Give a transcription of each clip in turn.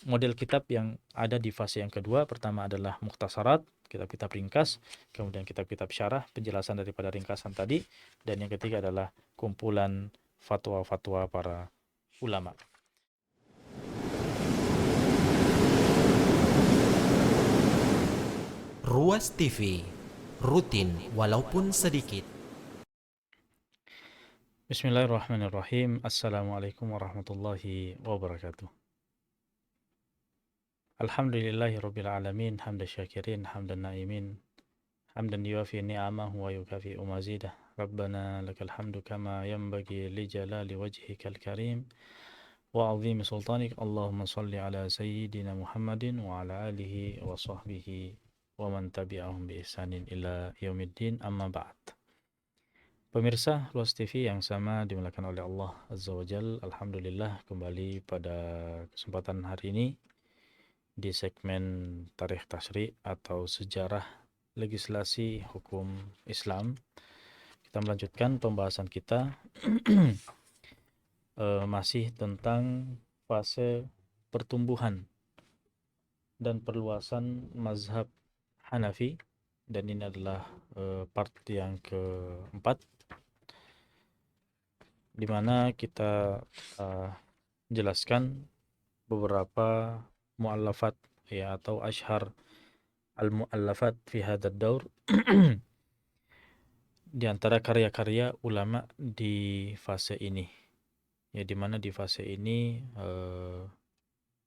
model kitab yang ada di fase yang kedua. Pertama adalah mukhtasarat, kitab-kitab ringkas, kemudian kitab-kitab syarah, penjelasan daripada ringkasan tadi, dan yang ketiga adalah kumpulan fatwa-fatwa para ulama. Ruas TV, rutin walaupun sedikit. Bismillahirrahmanirrahim. Assalamualaikum warahmatullahi wabarakatuh. Alhamdulillahi rabbil alamin, hamdan syakirin, hamdan naimin, hamdan yuafi ni'amahu wa yukafi mazidah. Rabbana lakal hamdu kama yanbaghi li jalali wajhikal karim wa azimi sultanik. Allahumma salli ala sayyidina Muhammadin wa ala alihi wa sahbihi wa man tabi'ahum bi ihsanin ila yaumiddin, amma ba'd. Pemirsa Ruas TV yang sama dimuliakan oleh Allah Azza wa Jal, alhamdulillah kembali pada kesempatan hari ini di segmen Tarikh Tasyri' atau sejarah legislasi hukum Islam. Kita melanjutkan pembahasan kita masih tentang fase pertumbuhan dan perluasan mazhab Hanafi, dan ini adalah part yang keempat, di mana kita jelaskan beberapa mu'allafat ya, atau ashhar al-mu'allafat fi hadad daur di antara karya-karya ulama di fase ini, ya, di mana di fase ini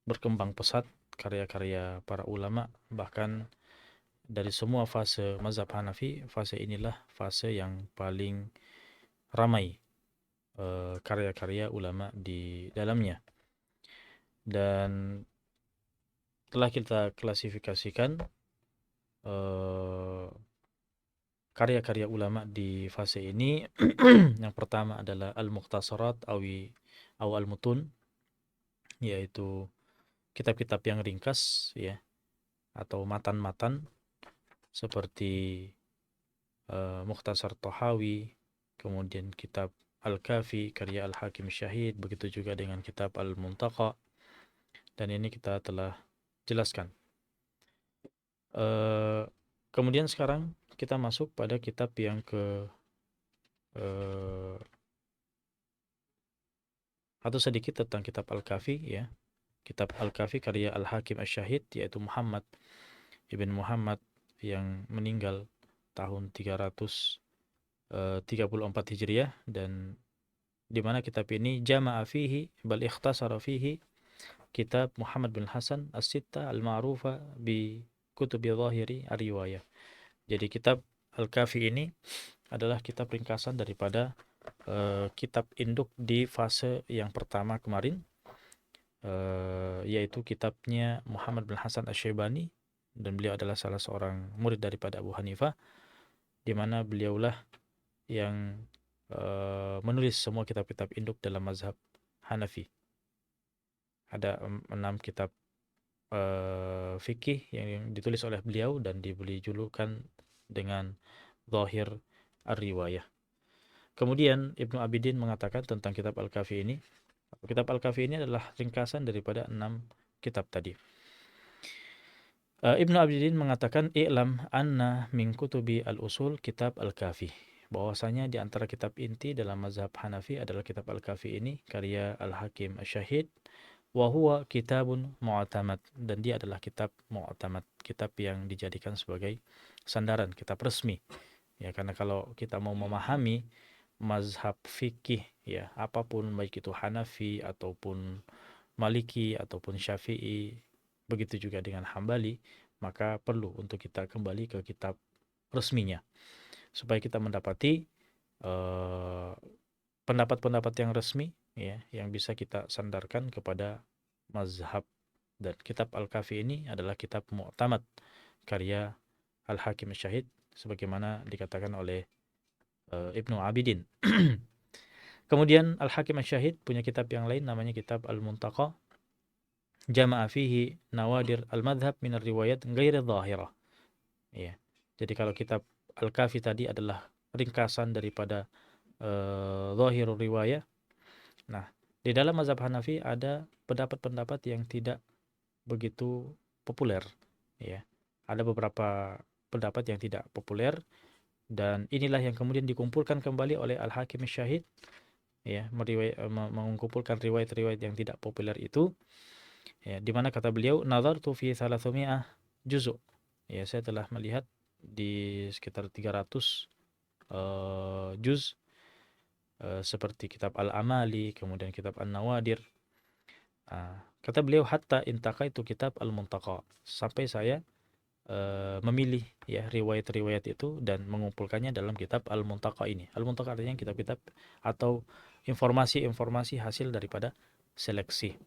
berkembang pesat karya-karya para ulama. Bahkan dari semua fase mazhab Hanafi, fase inilah fase yang paling ramai karya-karya ulama di dalamnya. Dan telah kita klasifikasikan karya-karya ulama di fase ini. Yang pertama adalah al-mukhtasarat aw al-mutun, yaitu kitab-kitab yang ringkas ya, atau matan-matan seperti Mukhtasar Tahawi, kemudian kitab Al-Kafi karya Al-Hakim Syahid, begitu juga dengan kitab Al-Muntaqa, dan ini kita telah jelaskan. Kemudian sekarang kita masuk pada kitab yang atau sedikit tentang kitab Al-Kafi ya. Kitab Al-Kafi karya Al-Hakim Asy-Syahid, yaitu Muhammad ibn Muhammad yang meninggal tahun 334 Hijriah, dan di mana kitab ini jama'a fihi bal ikhtasara fihi kitab Muhammad bin Hasan As-Sittah al-ma'rufa bi kutubi zahiri ar-riwayah. Jadi kitab Al-Kafi ini adalah kitab ringkasan daripada kitab induk di fase yang pertama kemarin, yaitu kitabnya Muhammad bin Hasan Asy-Syaibani, dan beliau adalah salah seorang murid daripada Abu Hanifah, di mana beliaulah yang menulis semua kitab-kitab induk dalam mazhab Hanafi. Ada 6 kitab fikih yang ditulis oleh beliau dan diberi julukan dengan Zahir Ar-Riwayah. Kemudian Ibnu Abidin mengatakan tentang kitab Al-Kafi ini, kitab Al-Kafi ini adalah ringkasan daripada 6 kitab tadi. Ibnu Abidin mengatakan i'lam anna min kutubi al-usul kitab Al-Kafi, bahwasanya di antara kitab inti dalam mazhab Hanafi adalah kitab Al-Kafi ini karya Al-Hakim Asy-Syahid, wa huwa kitabun mu'tamad, dan dia adalah kitab mu'tamad, kitab yang dijadikan sebagai sandaran, kitab resmi ya. Karena kalau kita mau memahami mazhab fikih ya, apapun, baik itu Hanafi ataupun Maliki ataupun Syafi'i, begitu juga dengan Hambali, maka perlu untuk kita kembali ke kitab resminya supaya kita mendapati pendapat-pendapat yang resmi ya, yang bisa kita sandarkan kepada mazhab. Dan kitab Al-Kafi ini adalah kitab mu'tamad karya Al-Hakim Syahid, sebagaimana dikatakan oleh Ibnu Abidin. Kemudian Al-Hakim Syahid punya kitab yang lain namanya kitab Al-Muntaqa, jama'a fihi nawadir al-madhab min ar-riwayat ghairi dhahirah ya. Jadi kalau kitab Al-Kafi tadi adalah ringkasan daripada zahirul riwayah. Nah, di dalam mazhab Hanafi ada pendapat-pendapat yang tidak begitu populer, ya. Ada beberapa pendapat yang tidak populer, dan inilah yang kemudian dikumpulkan kembali oleh Al-Hakim Syahid, ya, mengumpulkan riwayat-riwayat yang tidak populer itu, ya, di mana kata beliau, nazartu fi 300 juzuk, ya, saya telah melihat di sekitar 300 juz, seperti kitab Al-Amali, kemudian kitab An-Nawadir. Kata beliau, hatta intaka itu kitab Al-Muntaqa, sampai saya memilih, ya, riwayat-riwayat itu dan mengumpulkannya dalam kitab Al-Muntaqa ini. Al-Muntaqa artinya kitab-kitab atau informasi-informasi hasil daripada seleksi.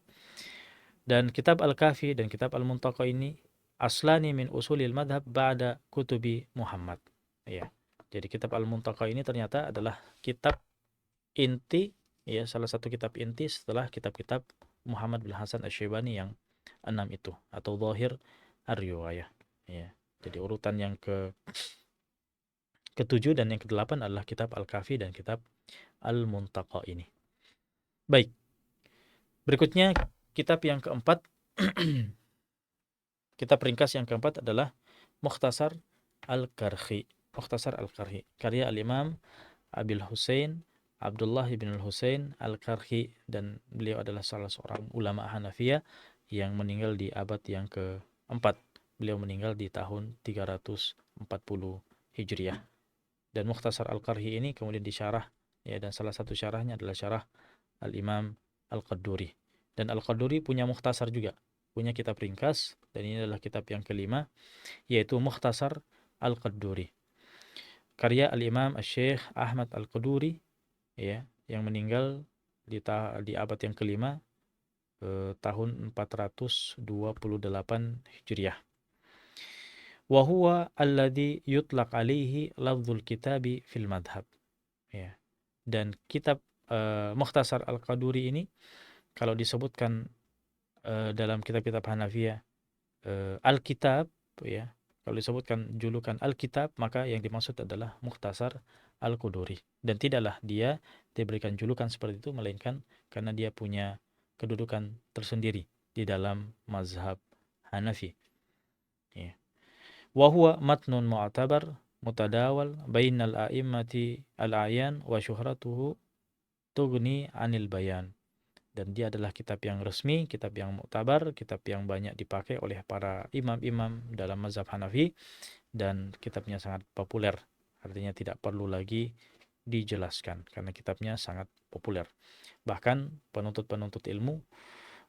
Dan kitab Al-Kafi dan kitab Al-Muntaqa ini aslani min usulil madhab ba'da kutubi Muhammad. Ya. Jadi kitab Al-Muntaqa ini ternyata adalah kitab inti, ya, salah satu kitab inti setelah kitab-kitab Muhammad bin Hasan Asy-Syaibani yang 6 itu, atau Zahir Ar-Riwayah. Ya. Jadi urutan yang ketujuh dan yang kedelapan adalah kitab Al-Kafi dan kitab Al-Muntaqa ini. Baik. Berikutnya kitab yang keempat, kitab ringkas yang keempat adalah Mukhtasar Al-Karhi. Mukhtasar Al-Karhi, karya Al-Imam Abil Husain Abdullah bin Al-Husain Al-Karhi, dan beliau adalah salah seorang ulama Hanafiyah yang meninggal di abad yang keempat. Beliau meninggal di tahun 340 Hijriah. Dan Mukhtasar Al-Karhi ini kemudian disyarah, ya, dan salah satu syarahnya adalah syarah Al-Imam Al-Qadduri. Dan Al-Qadduri punya mukhtasar juga, punya kitab ringkas, dan ini adalah kitab yang kelima, yaitu Mukhtasar Al-Qadduri, karya Al-Imam Syekh Ahmad Al-Quduri, ya, yang meninggal di abad yang kelima, tahun 428 Hijriah. Wa huwa alladhi yutlaq alaihi lafzul kitabi fil madhab. Ya. Dan kitab Mukhtasar Al-Qaduri ini kalau disebutkan dalam kitab-kitab Hanafiyah Al-Kitab, ya, kalau disebutkan julukan Al-Kitab, maka yang dimaksud adalah Mukhtasar Al-Quduri, dan tidaklah dia diberikan julukan seperti itu melainkan karena dia punya kedudukan tersendiri di dalam mazhab Hanafi, ya. Wa huwa matnun mu'tabar mutadawal bainal a'immati al-a'yan wa syuhratuhu tughni 'anil bayan. Dan dia adalah kitab yang resmi, kitab yang muktabar, kitab yang banyak dipakai oleh para imam-imam dalam mazhab Hanafi, dan kitabnya sangat populer. Artinya tidak perlu lagi dijelaskan karena kitabnya sangat populer. Bahkan penuntut-penuntut ilmu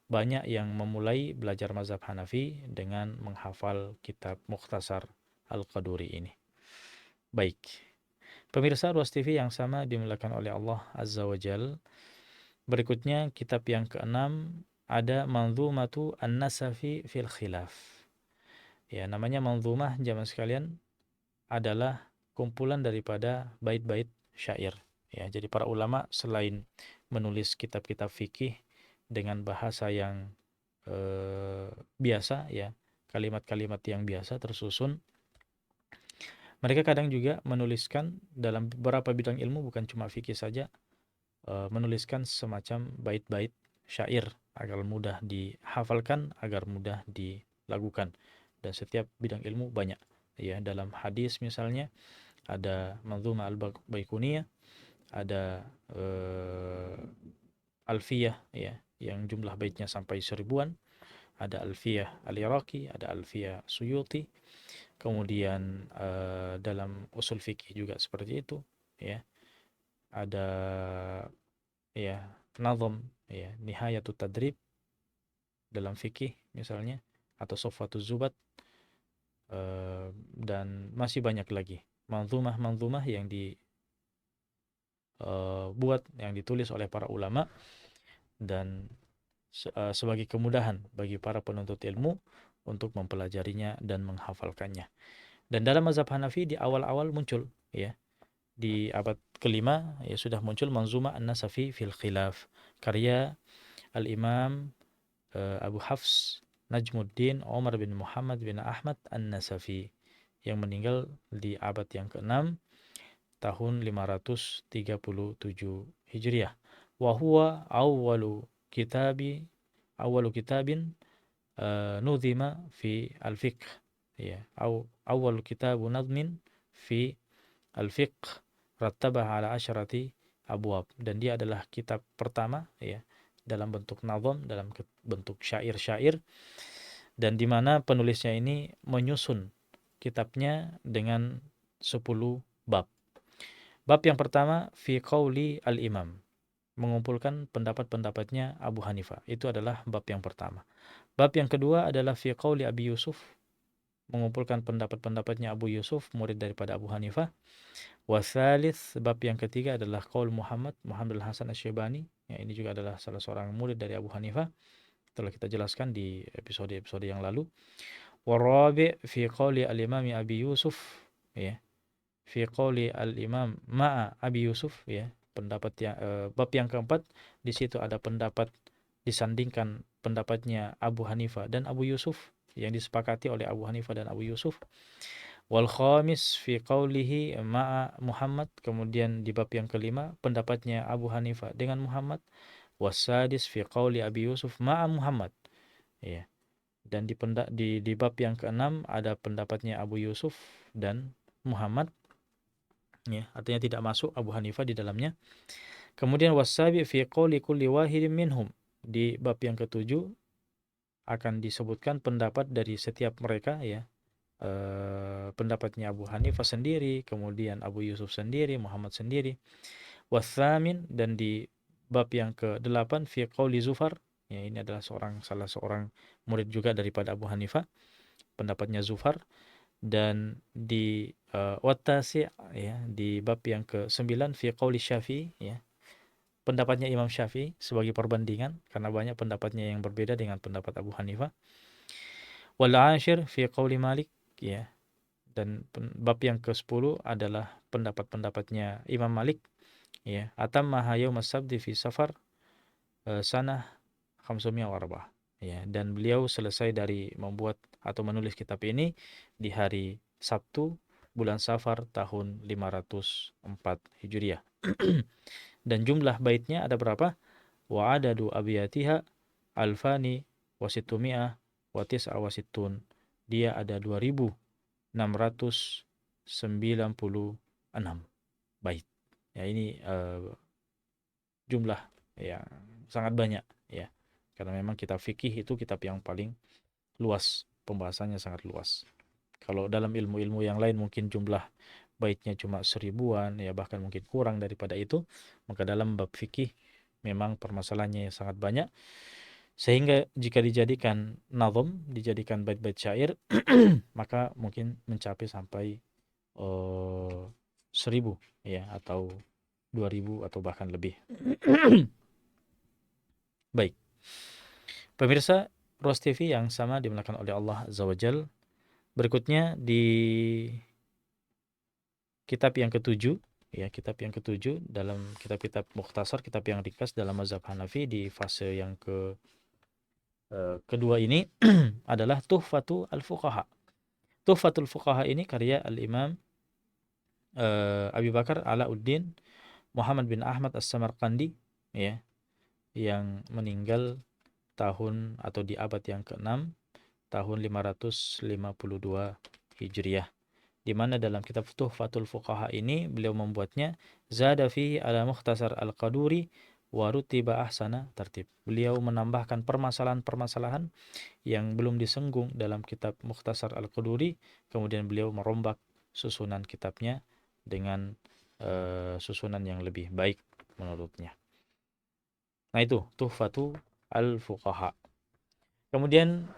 banyak yang memulai belajar mazhab Hanafi dengan menghafal kitab Mukhtasar Al-Qaduri ini. Baik. Pemirsa Ruas TV yang sama dimuliakan oleh Allah Azza wa Jalla. Berikutnya kitab yang keenam ada Manzumatu An-Nasafi fil Khilaf. Ya, namanya manzumah jamaah sekalian adalah kumpulan daripada bait-bait syair. Ya, jadi para ulama selain menulis kitab-kitab fikih dengan bahasa yang biasa, ya, kalimat-kalimat yang biasa tersusun, mereka kadang juga menuliskan dalam beberapa bidang ilmu, bukan cuma fikih saja, menuliskan semacam bait-bait syair agar mudah dihafalkan, agar mudah dilakukan. Dan setiap bidang ilmu banyak, ya. Dalam hadis misalnya ada Manzumah Al-Baiquniyah, ada Alfiyah, ya, yang jumlah baitnya sampai 1000-an, ada Alfiyah Al-Iraqi, ada Alfiyah Suyuti. Kemudian dalam usul fikih juga seperti itu, ya. Ada, ya, nazam, ya, Nihayatut Tadrib dalam fikih misalnya, atau Sofwatuz Zubat, dan masih banyak lagi manzumah-manzumah yang dibuat, yang ditulis oleh para ulama, dan sebagai kemudahan bagi para penuntut ilmu untuk mempelajarinya dan menghafalkannya. Dan dalam mazhab Hanafi di awal-awal muncul, ya, di abad kelima, ya, sudah muncul Manzumah An-Nasafi fil Khilaf, karya Al-Imam Abu Hafs Najmuddin Umar bin Muhammad bin Ahmad An-Nasafi, yang meninggal di abad yang ke-6 tahun 537 Hijriah. Wa huwa awwalu kitabin nudhima fi al-fiqh, ya, awal kitab nadmin fi al-fiqh rattabah ala asyrati abwab, dan dia adalah kitab pertama, ya, dalam bentuk nazam, dalam bentuk syair-syair, dan di mana penulisnya ini menyusun kitabnya dengan 10 bab. Bab yang pertama fi qauli al-imam, mengumpulkan pendapat-pendapatnya Abu Hanifah. Itu adalah bab yang pertama. Bab yang kedua adalah fi qauli Abi Yusuf, mengumpulkan pendapat-pendapatnya Abu Yusuf, murid daripada Abu Hanifah. Wasalis, bab yang ketiga adalah qaul Muhammad al-Hasan Asy-Syaibani. Ya, ini juga adalah salah seorang murid dari Abu Hanifah. Telah kita jelaskan di episode-episode yang lalu. Warabi' fi qauli al-Imam Abi Yusuf, ya. Fi qauli al-Imam ma'a Abi Yusuf, ya. Pendapat yang bab yang keempat, di situ ada pendapat disandingkan pendapatnya Abu Hanifah dan Abu Yusuf, yang disepakati oleh Abu Hanifah dan Abu Yusuf. Wal khamis fi qawlihi ma'a Muhammad, kemudian di bab yang kelima pendapatnya Abu Hanifah dengan Muhammad. Wasadis fi qawli Abi Yusuf ma'a Muhammad, ya. Dan di bab yang keenam ada pendapatnya Abu Yusuf dan Muhammad, ya, artinya tidak masuk Abu Hanifah di dalamnya. Kemudian wasabi fi qawli kulli wahidin minhum, di bab yang ketujuh akan disebutkan pendapat dari setiap mereka, ya. Pendapatnya Abu Hanifah sendiri, kemudian Abu Yusuf sendiri, Muhammad sendiri. Wathamin, dan di bab yang ke-8 fi qauli Zufar, ya, ini adalah salah seorang murid juga daripada Abu Hanifah, pendapatnya Zufar. Dan di Wattasi', ya, di bab yang ke-9 fi qauli Syafi'i, ya, pendapatnya Imam Syafi'i sebagai perbandingan karena banyak pendapatnya yang berbeda dengan pendapat Abu Hanifah. Wal 'ashir fi qauli Malik, ya. Dan bab yang ke-10 adalah pendapat-pendapatnya Imam Malik, ya. Atamma yaum as-sabti fi safar sanah 504, ya. Dan beliau selesai dari membuat atau menulis kitab ini di hari Sabtu bulan Safar tahun 504 Hijriah. Dan jumlah baitnya ada berapa? Wa adadu abiyatiha alfani wa situmi'ah wa tis'a wa sittun. Dia ada 2696 bait. Ya, ini jumlah yang sangat banyak, ya. Karena memang kitab fikih itu kitab yang paling luas, pembahasannya sangat luas. Kalau dalam ilmu-ilmu yang lain mungkin jumlah baitnya cuma 1000-an, ya, bahkan mungkin kurang daripada itu. Maka dalam bab fikih memang permasalahannya sangat banyak, sehingga jika dijadikan nazam, dijadikan bait-bait syair, maka mungkin mencapai sampai 1000, ya, atau 2000 atau bahkan lebih. Baik, pemirsa Ruas TV yang sama dimuliakan oleh Allah Azza wa Jal, berikutnya di kitab yang ketujuh, ya, kitab yang ketujuh dalam kitab-kitab mukhtasar, kitab yang ringkas dalam mazhab Hanafi di fase yang kedua ini adalah Tuhfatu al-Fuqaha. Tuhfatul Fuqaha ini karya al-Imam Abi Bakar Alauddin Muhammad bin Ahmad As-Samarqandi, ya, yang meninggal tahun atau di abad yang ke-6 tahun 552 Hijriah, di mana dalam kitab Tuhfatul Fuqaha ini beliau membuatnya zada fihi ala mukhtasar al-Qaduri wa rutiba ahsana tertib. Beliau menambahkan permasalahan-permasalahan yang belum disenggung dalam kitab Mukhtasar al-Qaduri, kemudian beliau merombak susunan kitabnya dengan susunan yang lebih baik menurutnya. Nah, itu Tuhfatu al-Fuqaha. Kemudian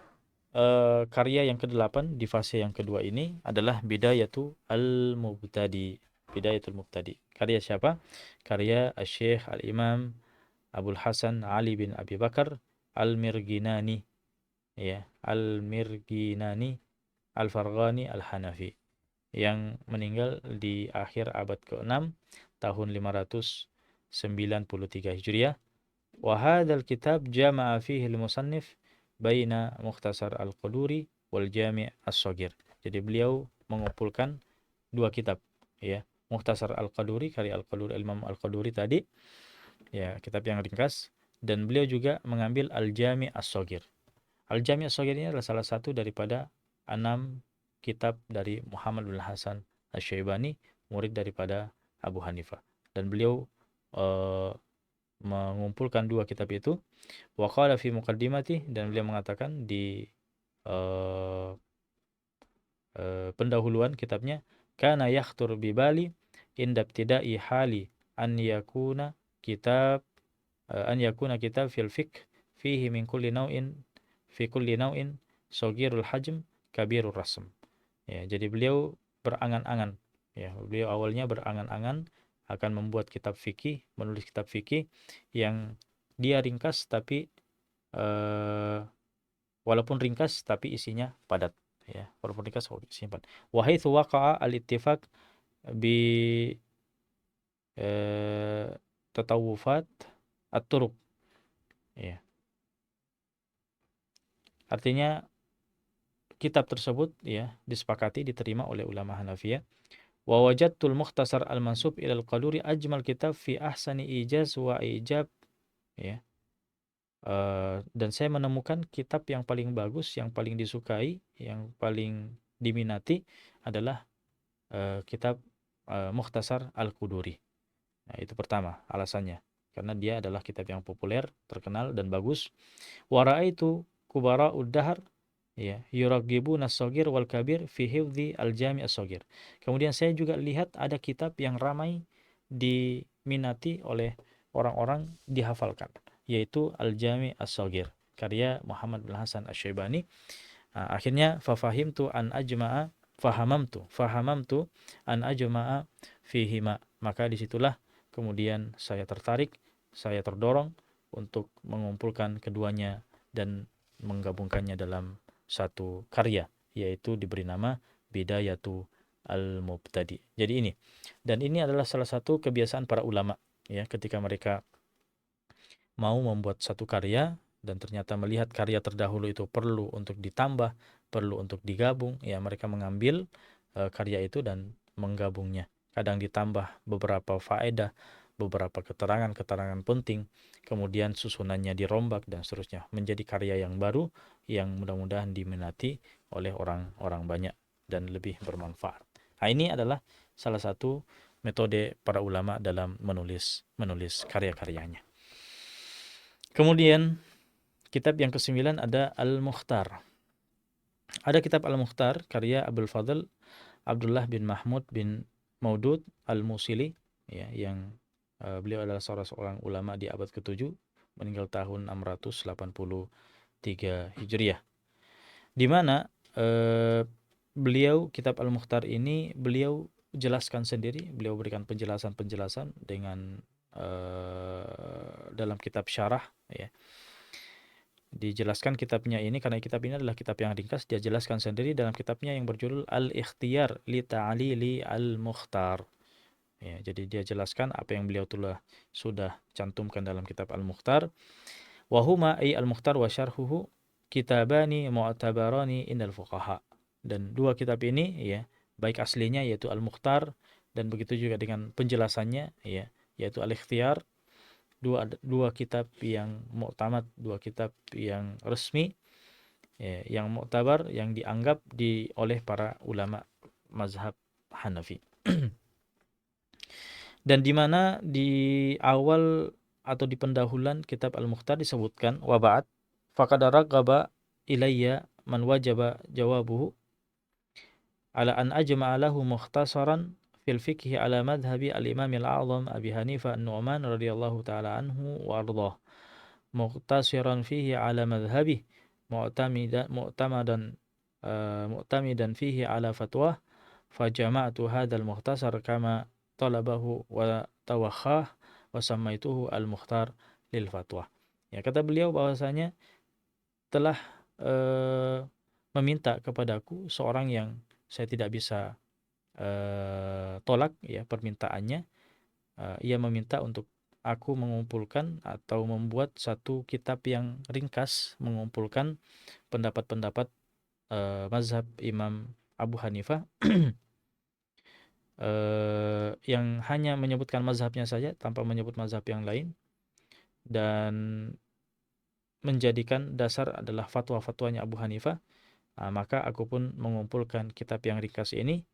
karya yang ke-8 di fase yang kedua ini adalah Bidayatu al-Mubtadi. Bidayatul Mubtadi. Karya siapa? Karya Syekh Al-Imam Abul Hasan Ali bin Abi Bakar Al-Mirginani, ya, Al-Mirginani Al-Farghani Al-Hanafi, yang meninggal di akhir abad ke-6 tahun 593 Hijriah. Wa hadzal kitab jama'a fihi al-musannif baina Mukhtasar al-Qaduri wal Jami' as-Shaghir. Jadi beliau mengumpulkan dua kitab, ya, Mukhtasar al-Qaduri karya al-Qaduri Imam al-Qaduri tadi, ya, kitab yang ringkas, dan beliau juga mengambil al-Jami' as-Shaghir. Al-Jami' As-Shaghir ini adalah salah satu daripada 6 kitab dari Muhammad bin Hasan Asy-Syaibani, murid daripada Abu Hanifah. Dan beliau mengumpulkan 2 kitab itu. Wa qala fi muqaddimati, dan beliau mengatakan di eh, pendahuluan kitabnya, kana yakhtur bi bali inda ibtida'i hali an yakuna kitab fil fiqh fihi min kulli naw'in fi kulli naw'in saghirul hajm kabirur rasm. Ya, jadi beliau berangan-angan, ya, beliau awalnya berangan-angan akan membuat kitab fikih, menulis kitab fikih yang dia ringkas tapi walaupun ringkas tapi isinya padat, ya, walaupun ringkas isinya padat. Wa haitsu waqa'a al-ittifaq bi tatawufat at-turuq, ya. Artinya kitab tersebut, ya, disepakati diterima oleh ulama Hanafiyah. Wa wajadtul mukhtasar al-mansub ila al-Qaduri ajmal kitab fi ahsani ijaz wa ijab, ya. Dan saya menemukan kitab yang paling bagus, yang paling disukai, yang paling diminati adalah kitab Mukhtasar Al-Quduri. Nah, itu pertama alasannya, karena dia adalah kitab yang populer, terkenal dan bagus. Wa raaitu kubara'ud dahar, ya, yuraghibuna as-shaghir wal kabir fi hifdzi al-jami' as-shaghir. Kemudian saya juga lihat ada kitab yang ramai diminati oleh orang-orang, dihafalkan, yaitu Al-Jami' As-Shaghir karya Muhammad bin Hasan Asy-Syaibani. Akhirnya fahamamtu an ajma'a fihima, maka disitulah kemudian saya tertarik, saya terdorong untuk mengumpulkan keduanya dan menggabungkannya dalam satu karya, yaitu diberi nama Bidayatu Al-Mubtadi. Jadi ini, dan ini adalah salah satu kebiasaan para ulama, ya, ketika mereka mau membuat satu karya dan ternyata melihat karya terdahulu itu perlu untuk ditambah, perlu untuk digabung, ya, mereka mengambil karya itu dan menggabungnya. Kadang ditambah beberapa faedah, beberapa keterangan-keterangan penting, kemudian susunannya dirombak dan seterusnya, menjadi karya yang baru yang mudah-mudahan diminati oleh orang-orang banyak dan lebih bermanfaat. Nah, ini adalah salah satu metode para ulama dalam menulis karya-karyanya. Kemudian kitab yang ke-9 ada Al-Mukhtar. Ada kitab Al-Mukhtar karya Abdul Fadl Abdullah bin Mahmud bin Maudud Al-Musili, ya, yang beliau adalah seorang ulama di abad ke-7, meninggal tahun 683 Hijriah. Di mana beliau kitab Al-Mukhtar ini beliau jelaskan sendiri, beliau berikan penjelasan-penjelasan dengan dalam kitab syarah, ya. Dijelaskan kitabnya ini, karena kitab ini adalah kitab yang ringkas, dia jelaskan sendiri dalam kitabnya yang berjudul Al-Ikhtiyar li Ta'lili Al-Mukhtar. Ya, jadi dia jelaskan apa yang beliau sudah cantumkan dalam kitab Al-Mukhtar. Wa huma ay Al-Mukhtar wa syarhuhu kitabani mu'tabarani indal fuqaha. Dan 2 kitab ini, ya, baik aslinya yaitu Al-Mukhtar dan begitu juga dengan penjelasannya, ya, yaitu Al-Ikhtiyar, dua kitab yang mu'tamad, 2 kitab yang resmi, ya, yang mu'tabar, yang dianggap oleh para ulama mazhab Hanafi. Dan di mana di awal atau di pendahuluan kitab Al-Mukhtar disebutkan, wa ba'd faqad raghaba ilayya man wajaba jawabuhu ala an ajma'a lahu mukhtasaran fil fiqhi ala madhhabi al-imam al-a'zam Abi Hanifah an-Nu'man radhiyallahu ta'ala anhu wa ardhah, muqtasiran fihi ala madhhabih, mu'tamidan fihi ala fatwah, fajama'tu hadzal mukhtasar kama talabahu wa tawakhah wa samaituhu al-mukhtar lil fatwah. Ya, kata beliau bahwasanya telah meminta kepadaku seorang yang saya tidak bisa tolak, ya, permintaannya. Ia meminta untuk aku mengumpulkan atau membuat satu kitab yang ringkas, mengumpulkan pendapat-pendapat mazhab Imam Abu Hanifah yang hanya menyebutkan mazhabnya saja tanpa menyebut mazhab yang lain, dan menjadikan dasar adalah fatwa-fatwanya Abu Hanifah, maka aku pun mengumpulkan kitab yang ringkas ini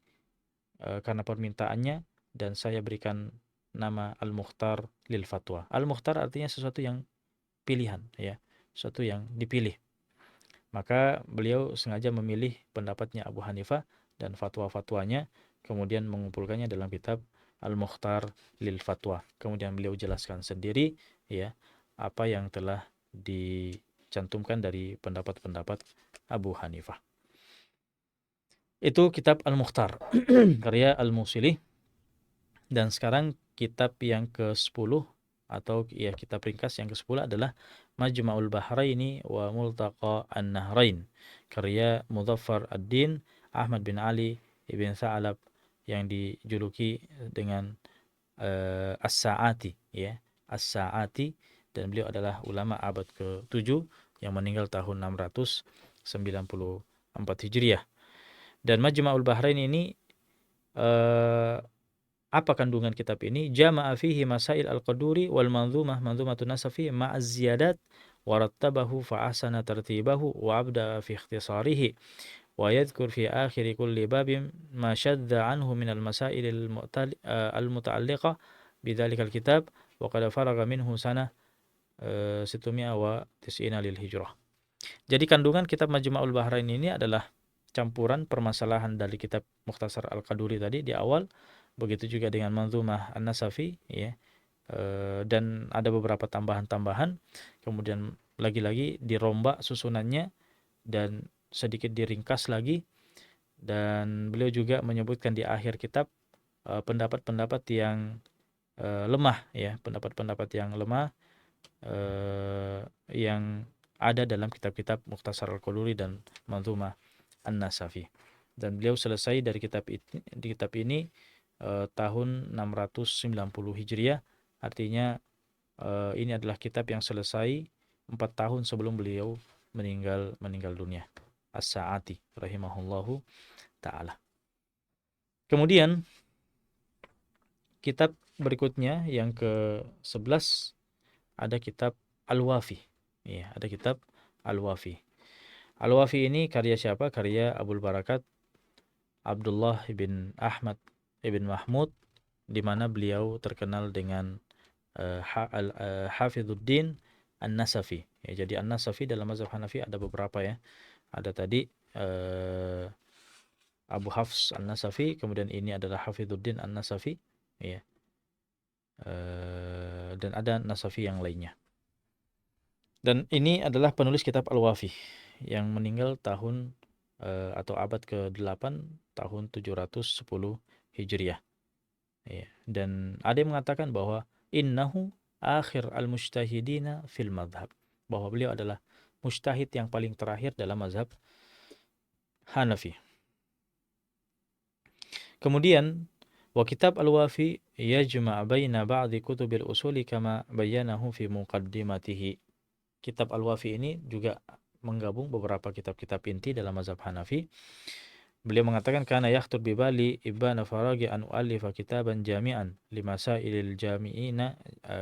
karena permintaannya, dan saya berikan nama Al-Mukhtar lil Fatwa. Al-Mukhtar artinya sesuatu yang pilihan, ya, sesuatu yang dipilih. Maka beliau sengaja memilih pendapatnya Abu Hanifah dan fatwa-fatwanya, kemudian mengumpulkannya dalam kitab Al-Mukhtar lil Fatwa. Kemudian beliau jelaskan sendiri, ya, apa yang telah dicantumkan dari pendapat-pendapat Abu Hanifah. Itu kitab Al-Mukhtar karya Al-Musili. Dan sekarang kitab yang ke-10 atau ya kitab ringkas yang ke-10 adalah Majma'ul Bahraini wa Multaqa An-Nahrain karya Mudhaffar Ad-Din Ahmad bin Ali ibn Tha'lab yang dijuluki dengan As-Sa'ati, ya, As-Sa'ati, dan beliau adalah ulama abad ke-7 yang meninggal tahun 694 Hijriah. Dan Majma'ul Bahrain ini apa kandungan kitab ini? Jama'a fihi masail al-Qaduri wal manzumatun nasafi ma'az ziyadat wa rattabahu fa ahsana tartibahu wa abda fi ikhtisarihi wa yadhkur fi akhir kulli babin ma shadda anhu min al-masail al-muta'alliqa bidzalikal kitab wa qad faraga minhu sanah 690 lil hijrah. Jadi kandungan kitab Majma'ul Bahrain ini adalah campuran permasalahan dari kitab Mukhtasar Al-Qaduri tadi di awal, begitu juga dengan Manzumah An-Nasafi, ya, dan ada beberapa tambahan-tambahan, kemudian lagi-lagi dirombak susunannya dan sedikit diringkas lagi, dan beliau juga menyebutkan di akhir kitab pendapat-pendapat yang lemah, ya, pendapat-pendapat yang lemah yang ada dalam kitab-kitab Mukhtasar Al-Qaduri dan Manzumah An-Nasafi. Dan beliau selesai dari kitab ini tahun 690 Hijriah, artinya ini adalah kitab yang selesai 4 tahun sebelum beliau meninggal dunia. As-Sa'ati rahimahullahu ta'ala. Kemudian kitab berikutnya yang ke-11 ada kitab Al-Wafi. Ya, ada kitab Al-Wafi. Al-Wafi ini karya siapa? Karya Abul Barakat Abdullah bin Ahmad ibn Mahmud, di mana beliau terkenal dengan Hafidhuddin An-Nasafi. Ya, jadi An-Nasafi dalam mazhab Hanafi ada beberapa, ya. Ada tadi Abu Hafs An-Nasafi, kemudian ini adalah Hafidhuddin An-Nasafi, ya. Dan ada Nasafi yang lainnya. Dan ini adalah penulis kitab Al-Wafi yang meninggal tahun atau abad ke-8 tahun 710 Hijriah. Ya. Dan ada yang mengatakan bahwa innahu akhir al-mujtahidina fil madhab, bahwa beliau adalah mujtahid yang paling terakhir dalam mazhab Hanafi. Kemudian wa kitab Al-Wafi yajma' baina ba'di kutubil usuli kama bayyanahu fi muqaddimatihi. Kitab Al-Wafi ini juga menggabung beberapa kitab-kitab inti dalam mazhab Hanafi. Beliau mengatakan kana yakhtur bi bali ibana faragi an u'allifa kitaban jami'an limasailil jami'ina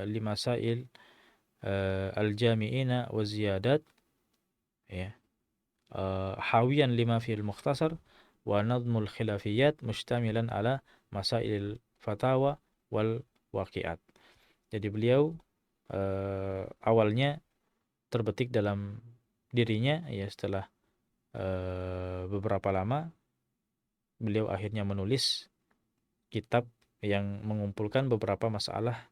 limasail al-jami'ina wa ziyadat, ya, hawiyan lima fil mukhtasar wa nadmul khilafiyat mustamilan ala masailil fatawa wal waqi'at. Jadi beliau awalnya terbetik dalam dirinya, ya, setelah beberapa lama beliau akhirnya menulis kitab yang mengumpulkan beberapa masalah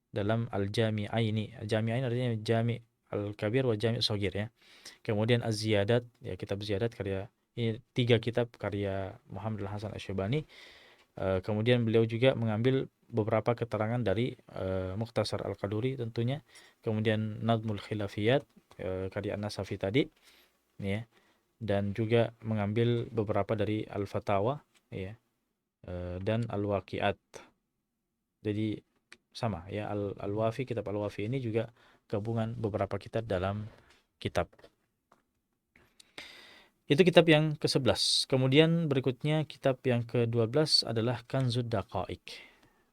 dalam Al-Jami'aini. Al-Jami'ain artinya Jami' Al-Kabir wa Jami' Shaghir, ya. Kemudian Az-Ziyadat, ya, kitab Ziyadat karya ini 3 kitab karya Muhammad Al-Hasan Asy-Syabani. Kemudian beliau juga mengambil beberapa keterangan dari Mukhtasar Al-Qaduri tentunya. Kemudian Nadmul Khilafiyat karya An-Nasafi tadi, ya. Dan juga mengambil beberapa dari Al-Fatawa, ya, dan Al-Waqi'at. Jadi sama, ya, Al-Wafi, kitab Al-Wafi ini juga gabungan beberapa kitab dalam kitab. Itu kitab yang ke-11. Kemudian berikutnya kitab yang ke-12 adalah Kanzud Daqa'iq.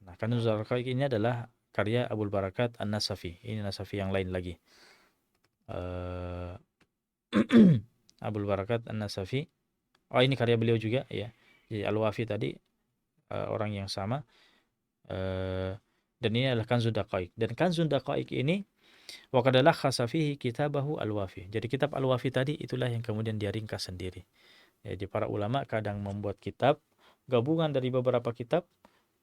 Nah, Kanzud Daqa'iq ini adalah karya Abul Barakat An-Nasafi. Ini Nasafi yang lain lagi. eh, Abul Barakat An-Nasafi. Oh, ini karya beliau juga ya. Jadi Al-Wafi tadi orang yang sama. Dan ini adalah Kanzud Daqaiq. Dan Kanzud Daqaiq ini wa qad lakhasa fihi kitabahu Al-Wafi. Jadi kitab Al-Wafi tadi itulah yang kemudian dia ringkas sendiri. Jadi para ulama kadang membuat kitab gabungan dari beberapa kitab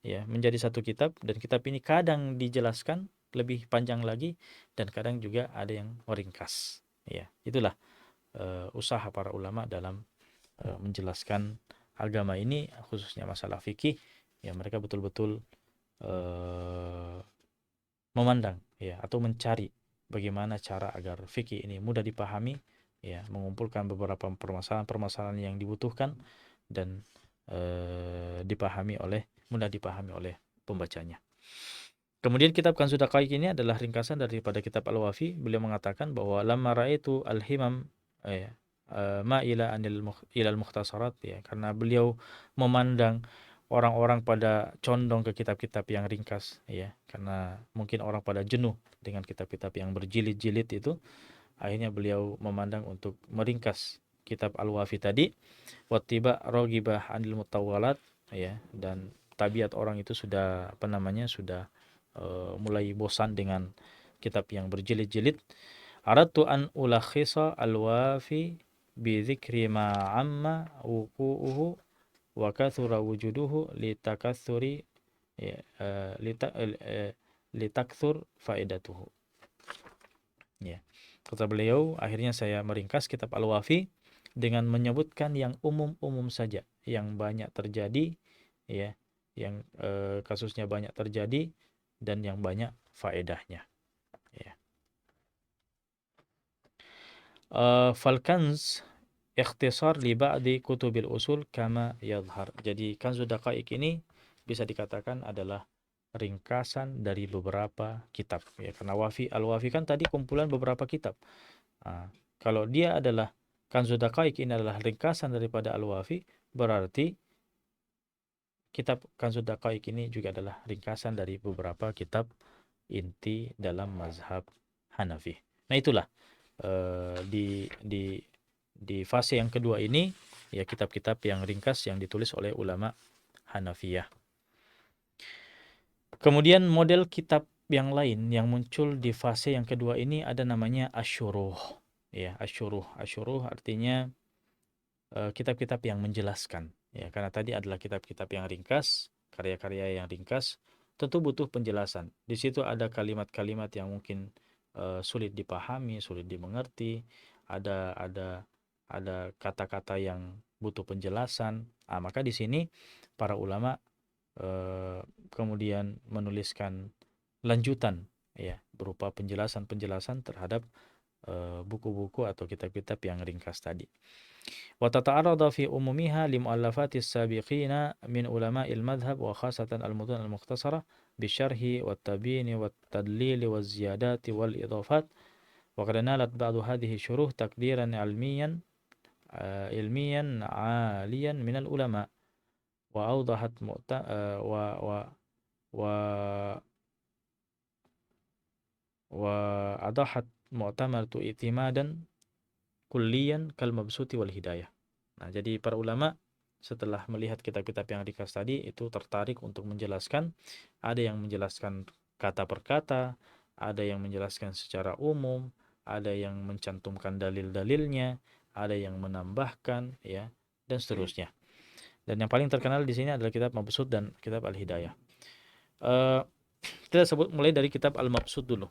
ya menjadi satu kitab, dan kitab ini kadang dijelaskan lebih panjang lagi dan kadang juga ada yang meringkas. Ya, itulah usaha para ulama dalam menjelaskan agama ini, khususnya masalah fikih. Ya, mereka betul-betul memandang ya atau mencari bagaimana cara agar fikih ini mudah dipahami, ya, mengumpulkan beberapa permasalahan-permasalahan yang dibutuhkan dan mudah dipahami oleh pembacanya. Kemudian kitab Kanzud Daqaiq ini adalah ringkasan daripada kitab Al-Wafi. Beliau mengatakan bahwa lamma ra'aitu al-himam ma'ila ilal mukhtasarat, ya, karena beliau memandang orang-orang pada condong ke kitab-kitab yang ringkas, ya, karena mungkin orang pada jenuh dengan kitab-kitab yang berjilid-jilid itu. Akhirnya beliau memandang untuk meringkas kitab Al-Wafi tadi. Wattiba rogibah anil mutawwalat, ya, dan tabiat orang itu sudah sudah mulai bosan dengan kitab yang berjilid-jilid. Aradtu an ulakhisa Al-Wafi bi dzikri ma amma wuqu'uhu wa kathura wujuduhu litakatsuri litakthur faedatuhu. Ya. Kata beliau, akhirnya saya meringkas kitab Al-Wafi dengan menyebutkan yang umum-umum saja, yang banyak terjadi, ya, yang kasusnya banyak terjadi dan yang banyak faedahnya. Ya. Falkanz ikhtisar li ba'di kutubil usul kama yadhhar. Jadi Kanzud Daqaiq ini bisa dikatakan adalah ringkasan dari beberapa kitab, ya, karena Al-Wafi kan tadi kumpulan beberapa kitab. Kalau dia adalah Kanzud Daqaiq ini adalah ringkasan daripada Al-Wafi, berarti kitab Kanzud Daqaiq ini juga adalah ringkasan dari beberapa kitab inti dalam mazhab Hanafi. Nah, itulah di fase yang kedua ini, ya, kitab-kitab yang ringkas yang ditulis oleh ulama Hanafiyah. Kemudian model kitab yang lain yang muncul di fase yang kedua ini ada namanya asyuruh. Ya, asyuruh. Asyuruh artinya kitab-kitab yang menjelaskan. Ya, karena tadi adalah kitab-kitab yang ringkas, karya-karya yang ringkas, tentu butuh penjelasan. Di situ ada kalimat-kalimat yang mungkin sulit dipahami, sulit dimengerti. Ada kata-kata yang butuh penjelasan. Maka di sini para ulama kemudian menuliskan lanjutan, ya, berupa penjelasan-penjelasan terhadap buku-buku atau kitab-kitab yang ringkas tadi. Wa tata'arrada fi umumiha li mu'allafatis sabiqina min ulama'il madhhab wa khasatan al-mutun al-mukhtasara bisyarhi wat tabyin wat tadlil waz ziyadati wal idafat. Wa qad nalat ba'du hadhihi syuruh taqdiran ilmiyan 'aliyan min al-ulama' wa awdahat wa adahat mu'tamaratu i'timadan kulliyan kal mabsuti wal hidayah. Nah, jadi para ulama setelah melihat kitab-kitab yang ringkas tadi itu tertarik untuk menjelaskan. Ada yang menjelaskan kata per kata, ada yang menjelaskan secara umum, ada yang mencantumkan dalil-dalilnya, ada yang menambahkan, ya, dan seterusnya. Dan yang paling terkenal di sini adalah kitab Mabsut dan kitab Al-Hidayah. Kita sebut mulai dari kitab Al-Mabsut dulu.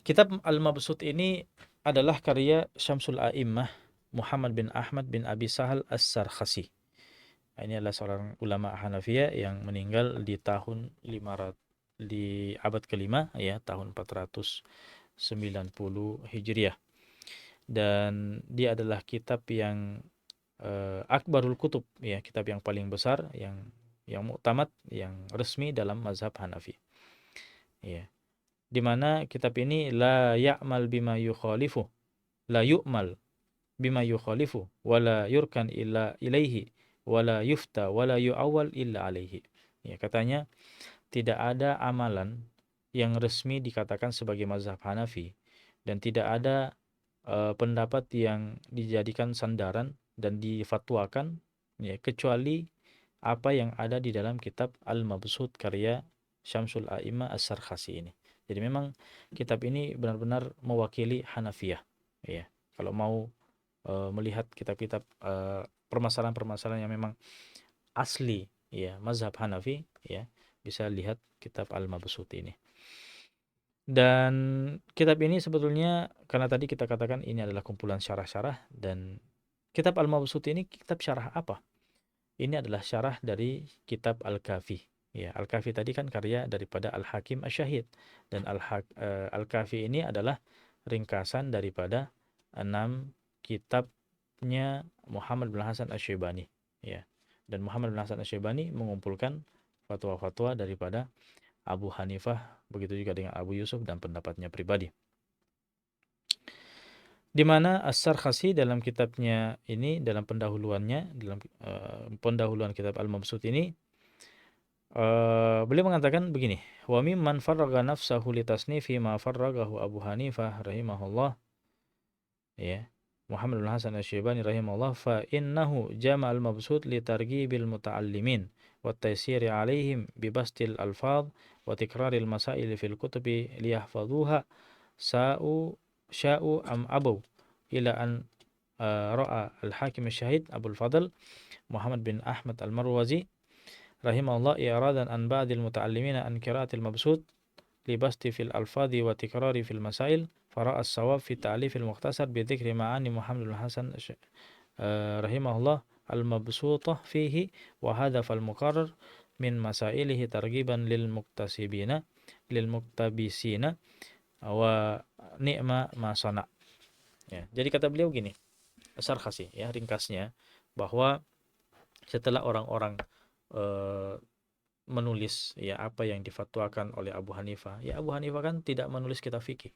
Kitab Al-Mabsut ini adalah karya Syamsul A'immah Muhammad bin Ahmad bin Abi Sahal As-Sarkhasi. Ini adalah seorang ulama Hanafiyah yang meninggal di tahun 500 di abad kelima, ya, tahun 490 Hijriah. Dan dia adalah kitab yang akbarul kutub, ya, kitab yang paling besar, yang muktamad, yang resmi dalam mazhab Hanafi. Ya. Di mana kitab ini la yu'mal bima yukhalifu wala yurkan illa ilaihi wala yufta wala yu'awwal illa alaihi. Ya, katanya tidak ada amalan yang resmi dikatakan sebagai mazhab Hanafi dan tidak ada pendapat yang dijadikan sandaran dan difatwakan ya kecuali apa yang ada di dalam kitab Al-Mabsut karya Syamsul A'imah As-Sarkhasi ini. Jadi memang kitab ini benar-benar mewakili Hanafiyah ya. Kalau mau melihat kitab-kitab permasalahan-permasalahan yang memang asli ya mazhab Hanafi ya, bisa lihat kitab Al-Mabsut ini. Dan kitab ini sebetulnya karena tadi kita katakan ini adalah kumpulan syarah-syarah, dan kitab Al-Mabsut ini kitab syarah apa? Ini adalah syarah dari kitab Al-Kafi. Ya, Al-Kafi tadi kan karya daripada Al-Hakim Asy-Syahid, dan Al-Kafi ini adalah ringkasan daripada 6 kitabnya Muhammad bin Hasan Asy-Syaibani ya. Dan Muhammad bin Hasan Asy-Syaibani mengumpulkan fatwa-fatwa daripada Abu Hanifah, begitu juga dengan Abu Yusuf dan pendapatnya pribadi. Di mana As-Sarkhasi dalam kitabnya ini, dalam pendahuluannya, dalam pendahuluan kitab Al-Mabsut ini, beliau mengatakan begini, wa mimman farraga nafsahu litasnifi ma farragahu Abu Hanifah rahimahullah ya, Muhammad bin Hasan Asy-Syaibani rahimahullah, fa innahu jama'al mabsut li targhibil muta'allimin wa taysiri 'alaihim bi bastil alfaz wa tikraril masail fil kutubi liyahfazuha sya'u am abu ila an ra'a al-Hakim Asy-Syahid Abul Fadl Muhammad bin Ahmad Al-Marwazi rahimahullah i'radan an ba'dil muta'allimina an qira'atil mabsut li basti fil alfadhi wa tikrari fil masail fara'a as-sawab fi ta'lifil mukhtasar bi dzikri ma'ani Muhammad bin Hasan rahimahullah al-mabsutah fihi wa hadha fal muqarrar min masailihi targhiban lil muktasibina lil muktabisina wa ni'ma ma sana. Ya, jadi kata beliau gini, Sarkhasi ya ringkasnya, bahwa setelah orang-orang menulis ya apa yang difatwakan oleh Abu Hanifah, ya Abu Hanifah kan tidak menulis kitab fikih.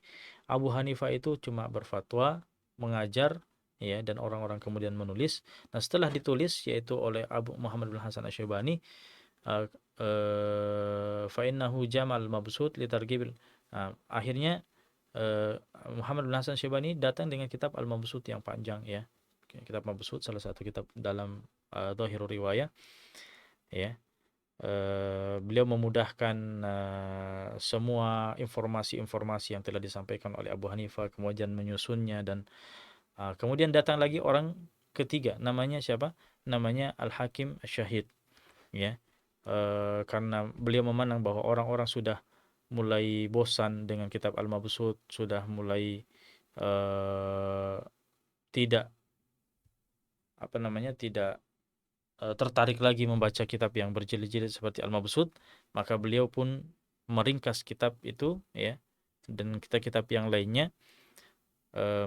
Abu Hanifah itu cuma berfatwa, mengajar ya, dan orang-orang kemudian menulis. Nah, setelah ditulis yaitu oleh Abu Muhammad bin Hasan Asy-Syaibani, fa innahu jamal mabsut li targhibil. Akhirnya Muhammad bin Hasan Asy-Syaibani datang dengan kitab Al-Mabsut yang panjang ya. Kitab Mabsut salah satu kitab dalam Dhahirur Riwayah ya. Beliau memudahkan semua informasi-informasi yang telah disampaikan oleh Abu Hanifah, kemudian menyusunnya, dan kemudian datang lagi orang ketiga, namanya siapa? Namanya Al-Hakim Asy-Syahid ya. Karena beliau memandang bahwa orang-orang sudah mulai bosan dengan kitab Al-Mabsut, sudah mulai tidak tidak tertarik lagi membaca kitab yang berjilid-jilid seperti Al-Mabsut, maka beliau pun meringkas kitab itu ya, dan kitab-kitab yang lainnya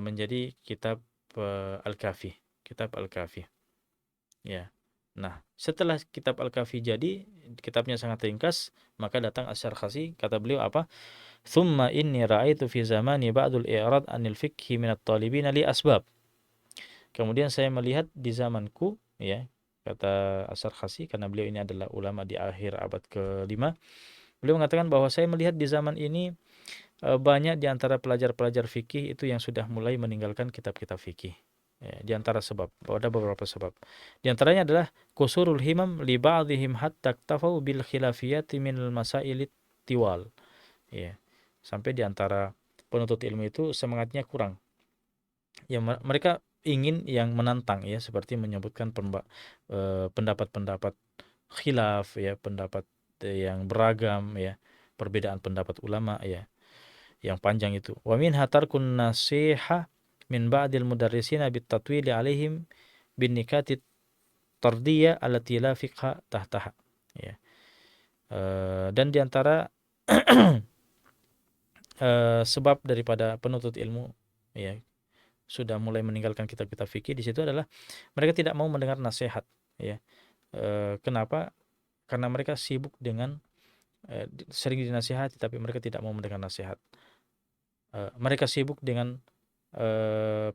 menjadi kitab Al-Kafi, kitab Al-Kafi ya. Nah, setelah kitab Al-Kafi jadi, kitabnya sangat ringkas, maka datang Asy-Sarkhasi, kata beliau apa? Thumma inni ra'aitu fi zamani ba'dul i'rad anil fiqhi minat talibina li asbab. Kemudian saya melihat di zamanku ya, kata Asy-Sarkhasi, karena beliau ini adalah ulama di akhir abad ke-5. Beliau mengatakan bahwa saya melihat di zaman ini banyak di antara pelajar-pelajar fikih itu yang sudah mulai meninggalkan kitab-kitab fikih. Ya, di antara sebab, ada beberapa sebab. Di antaranya adalah kusurul himam li ba'dihim hatta iktafau bil khilafiyati minal masailit tiwal. Ya. Sampai di antara penuntut ilmu itu semangatnya kurang. Ya, mereka ingin yang menantang ya, seperti menyebutkan pendapat-pendapat khilaf ya, pendapat yang beragam ya, perbedaan pendapat ulama ya, yang panjang itu. Wa min hatarkun nasiha min ba'dil mudarrisina bit tatwili alaihim bin nikati tardiyah allati la fiqha tahtaha ya. Dan di antara sebab daripada penuntut ilmu ya sudah mulai meninggalkan kitab-kitab fikih di situ adalah mereka tidak mau mendengar nasihat ya. Kenapa? Karena mereka sibuk dengan sering dinasihati tapi mereka tidak mau mendengar nasihat. Mereka sibuk dengan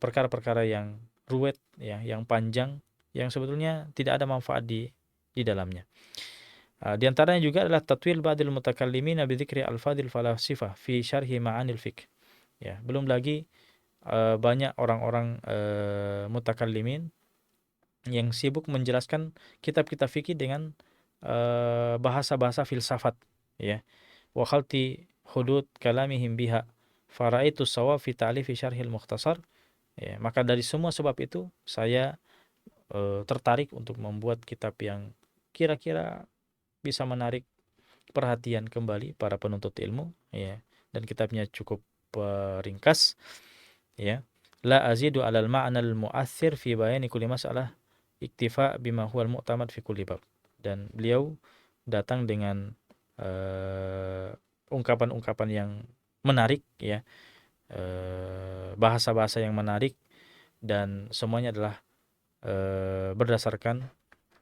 perkara-perkara yang ruwet ya, yang panjang, yang sebetulnya tidak ada manfaat di dalamnya. Di antaranya juga adalah tatwil ba'dil mutakallimin bi dzikri al-fadil falasifah fi syarhi ma'anil fiqh. Ya, belum lagi banyak orang-orang mutakallimin yang sibuk menjelaskan kitab-kitab fikih dengan bahasa-bahasa filsafat, ya. Wa khalti hudud kalamihim biha faraitu shawab fi ta'lifi syarhil mukhtasar. Ya, maka dari semua sebab itu saya tertarik untuk membuat kitab yang kira-kira bisa menarik perhatian kembali para penuntut ilmu, ya. Dan kitabnya cukup ringkas, ya. La azidu 'alal ma'nal mu'athir fi bayani kulli mas'alah iktifa bima huwal mu'tamad fi kulli bab. Dan beliau datang dengan ungkapan-ungkapan yang menarik, ya, bahasa-bahasa yang menarik, dan semuanya adalah berdasarkan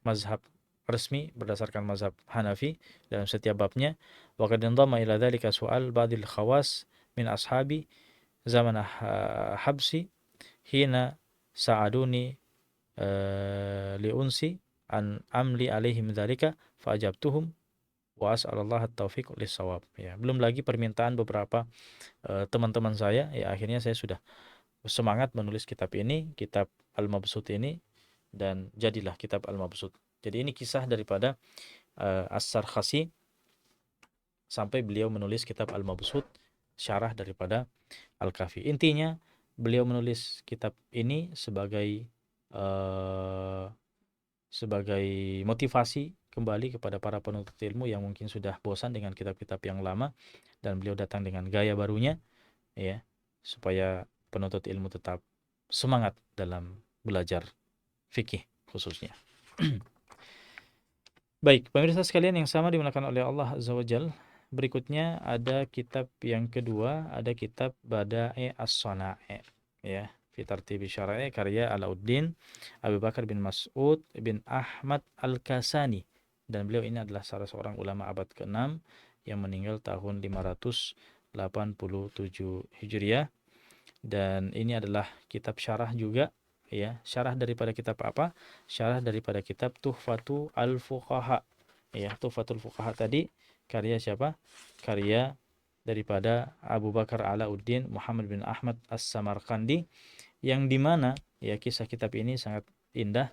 mazhab resmi, berdasarkan mazhab Hanafi dalam setiap babnya. Wa qad indama ila dzalika su'al ba'dil khawas min ashabi zaman habsi hina sa'aduni liunsi an amli alaihim dzalika fa'ajabtuhum wa as'alallah at-taufiq lis-shawab. Ya, belum lagi permintaan beberapa teman-teman saya, ya, akhirnya saya sudah semangat menulis kitab ini, kitab Al-Mabsut ini, dan jadilah kitab Al-Mabsut. Jadi ini kisah daripada As-Sarkhasi sampai beliau menulis kitab Al-Mabsut, syarah daripada Al-Kafi. Intinya beliau menulis kitab ini sebagai sebagai motivasi kembali kepada para penuntut ilmu yang mungkin sudah bosan dengan kitab-kitab yang lama, dan beliau datang dengan gaya barunya, ya, supaya penuntut ilmu tetap semangat dalam belajar fikih khususnya. Baik, pemirsa sekalian yang sama dimuliakan oleh Allah Azza wa Jal, berikutnya ada kitab yang kedua, ada kitab Bada'i As-Sana'i, ya, fi tartibi syara'i, karya Alauddin Abu Bakar bin Mas'ud bin Ahmad Al-Kasani, dan beliau ini adalah salah seorang ulama abad ke-6 yang meninggal tahun 587 Hijriah, dan ini adalah kitab syarah juga, ya. Syarah daripada kitab apa? Syarah daripada kitab Tuhfatu Al-Fuqaha, ya. Tuhfatul Fuqaha tadi karya siapa? Karya daripada Abu Bakar Alauddin Muhammad bin Ahmad As-Samarqandi, yang dimana, ya, kisah kitab ini sangat indah,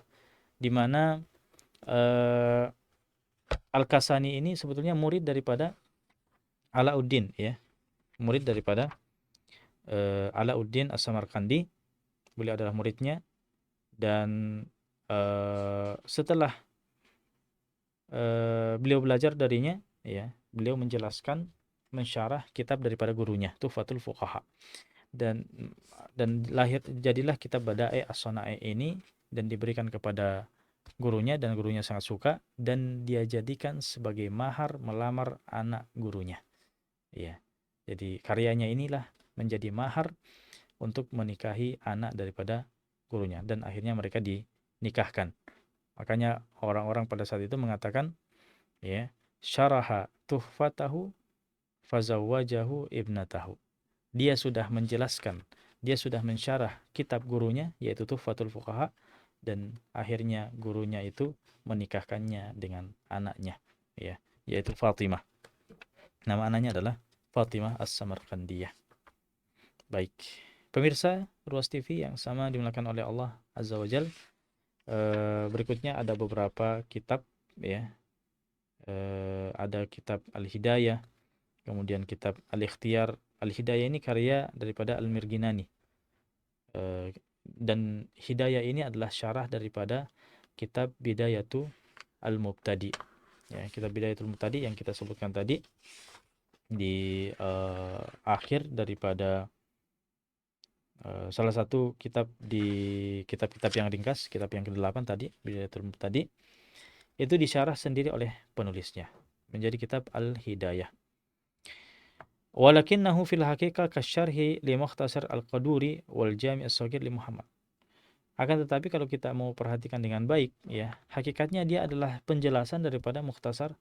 dimana Al-Kasani ini sebetulnya murid daripada Alauddin, ya, murid daripada Alauddin As-Samarqandi. Beliau adalah muridnya, dan setelah beliau belajar darinya, ya, beliau menjelaskan, mensyarah kitab daripada gurunya Tuhfatul Fuqaha, dan jadilah kitab Bada'i As-Sana'i ini, dan diberikan kepada gurunya, dan gurunya sangat suka, dan dia jadikan sebagai mahar melamar anak gurunya, ya. Jadi karyanya inilah menjadi mahar untuk menikahi anak daripada gurunya, dan akhirnya mereka dinikahkan. Makanya orang-orang pada saat itu mengatakan, ya, syaraha tuhfatahu fazawwajahu ibnatahu. Dia sudah menjelaskan, dia sudah mensyarah kitab gurunya yaitu Tuhfatul Fuqaha, dan akhirnya gurunya itu menikahkannya dengan anaknya, ya, yaitu Fatimah. Nama anaknya adalah Fatimah As-Samarqandiyah. Baik, pemirsa Ruas TV yang sama dimuliakan oleh Allah Azza wa Jal, berikutnya ada beberapa kitab, ya. Ada kitab Al-Hidayah, kemudian kitab Al-Ikhtiyar. Al-Hidayah ini karya daripada Al-Mirginani, dan Hidayah ini adalah syarah daripada kitab Bidayatu Al-Mubtadi, ya, kitab Bidayatul Mubtadi yang kita sebutkan tadi di akhir daripada salah satu kitab di kitab-kitab yang ringkas, kitab yang ke-8 tadi, Bidayatul Mubtadi, itu disyarah sendiri oleh penulisnya menjadi kitab Al-Hidayah. Walakinnahu fil haqiqah kasyarhi li Mukhtasar Al-Qaduri wal Jami' As-Shaghir li Muhammad. Akan tetapi kalau kita mau perhatikan dengan baik, ya, hakikatnya dia adalah penjelasan daripada Mukhtasar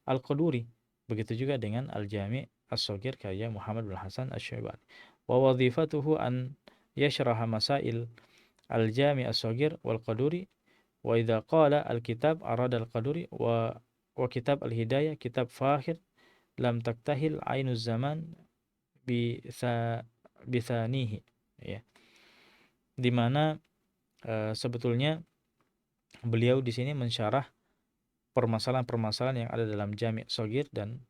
Al-Qaduri. Begitu juga dengan Al-Jami' As-Shaghir karya Muhammad bin Hasan Asy-Syaibani. Wa wadhifatuhu an yashraha masail Al-Jami' As-Shaghir wal Qaduri, wa idza qala al-kitab arada al-Qaduri wa kitab Al-Hidayah kitab fakhir lam taktahil ainuz zaman bi bithanihi, ya. Di mana sebetulnya beliau di sini mensyarah permasalahan-permasalahan yang ada dalam Jami' Shaghir dan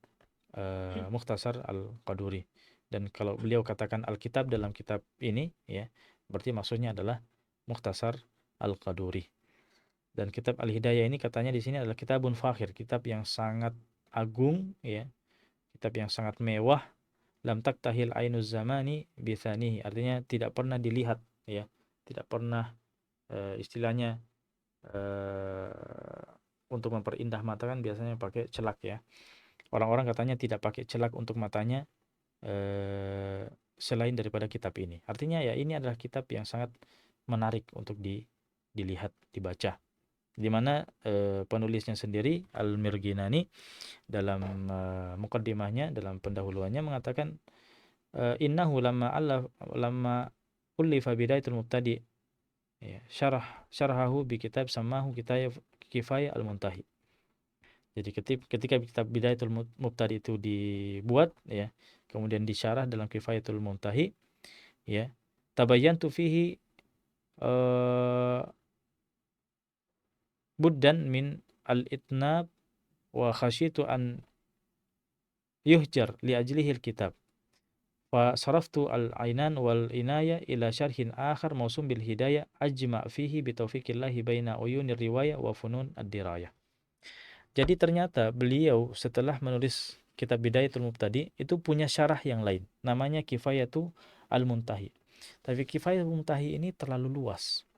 Mukhtasar Al-Qaduri. Dan kalau beliau katakan Alkitab dalam kitab ini, ya, berarti maksudnya adalah Mukhtasar Al-Qaduri. Dan kitab Al-Hidayah ini katanya di sini adalah kitabun fakhir, kitab yang sangat agung, ya, kitab yang sangat mewah. Lam taktahil ainuz zamani bithanihi, artinya tidak pernah dilihat, ya, tidak pernah istilahnya untuk memperindah mata kan biasanya pakai celak, ya. Orang-orang katanya tidak pakai celak untuk matanya selain daripada kitab ini. Artinya ya ini adalah kitab yang sangat menarik untuk dilihat, dibaca. Di mana penulisnya sendiri Al-Mirghinani dalam muqaddimahnya, dalam pendahuluannya mengatakan innahu lamma ullifa bidayatul mubtadi, ya, syarahahu bi kitab samahu Kifayah Al-Muntahi. Jadi ketika kitab Bidayatul Mubtadi itu dibuat, ya, kemudian disyarah dalam Kifayatul Muntahi, ya, tabayyantu fihi buddan min al-itnab wa khasyitu an yuhjar li ajlihil kitab. Fa saraftu al-ainan wal inaya ila syarhin akhar mausum bil hidayah ajma' fihi bi taufiqillahi baina uyunir riwayah wa funun ad-dirayah. Jadi ternyata beliau setelah menulis kitab Bidayatul Mubtadi itu punya syarah yang lain, namanya Kifayatul Al-Muntahi. Tapi Kifayatul Muntahi ini terlalu luas,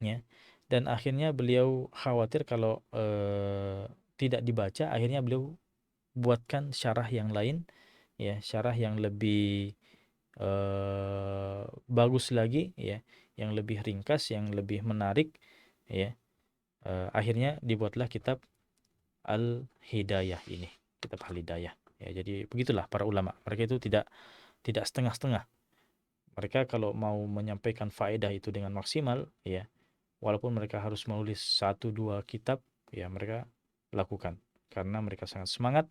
ya. Dan akhirnya beliau khawatir kalau tidak dibaca, akhirnya beliau buatkan syarah yang lain, ya, syarah yang lebih bagus lagi, ya, yang lebih ringkas, yang lebih menarik, ya. Akhirnya dibuatlah kitab Al-Hidayah ini, kitab Al-Hidayah, ya. Jadi begitulah para ulama, mereka itu tidak setengah-setengah. Mereka kalau mau menyampaikan faedah itu dengan maksimal, ya, walaupun mereka harus menulis 1-2 kitab, ya, mereka lakukan karena mereka sangat semangat